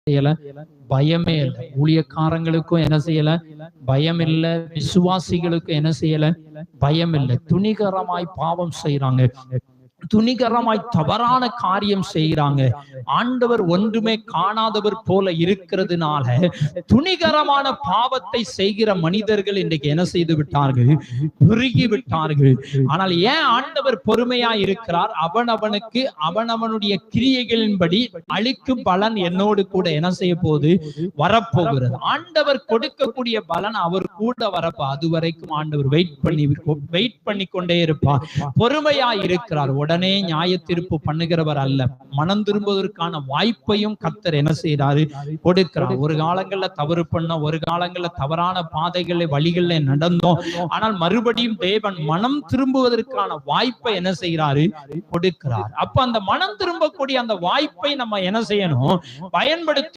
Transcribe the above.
செய்யல? பயமே இல்லை. ஊழியக்காரங்களுக்கும் என்ன செய்யல? பயம் இல்லை. விசுவாசிகளுக்கும் என்ன செய்யல? பயம் இல்லை. துணிகரமாய் பாவம் செய்யறாங்க, துணிகரமாய் தவறான காரியம் செய்கிறாங்க. ஆண்டவர் ஒன்றுமே காணாதவர் போல இருக்கிறதுனால துணிகரமான பாவத்தை செய்கிற மனிதர்கள் இன்றைக்கு என்ன செய்து விட்டார்கள்? பெருகி விட்டார்கள். ஆனால் ஏன் ஆண்டவர் பொறுமையா இருக்கிறார்? அவனவனுக்கு அவனவனுடைய கிரியைகளின்படி அளிக்கும் பலன் என்னோடு கூட என்ன செய்ய போகுது? வரப்போகிறது. ஆண்டவர் கொடுக்கக்கூடிய பலன் அவர் கூட வரப்போ அது வரைக்கும் ஆண்டவர் வெயிட் பண்ணி கொண்டே இருப்பார். பொறுமையா இருக்கிறார். உடனே நியாய தீர்ப்பு பண்ணுகிறவர் அல்ல. மனம் திரும்புவதற்கான வாய்ப்பையும் கர்த்தர் என்ன செய்யறாரு? கொடுக்கிறார். ஒரு காலங்கள்ல தவறு பண்ண, ஒரு காலங்கள்ல தவறான பாதைகளை வழிகள்ல நடந்தோம். ஆனால் மறுபடியும் தேவன் மனம் திரும்புவதற்கான வாய்ப்பை என்ன செய்யறாரு? கொடுக்கிறார். அப்ப அந்த மனம் திரும்பக்கூடிய அந்த வாய்ப்பை நம்ம என்ன செய்யணும்? பயன்படுத்தி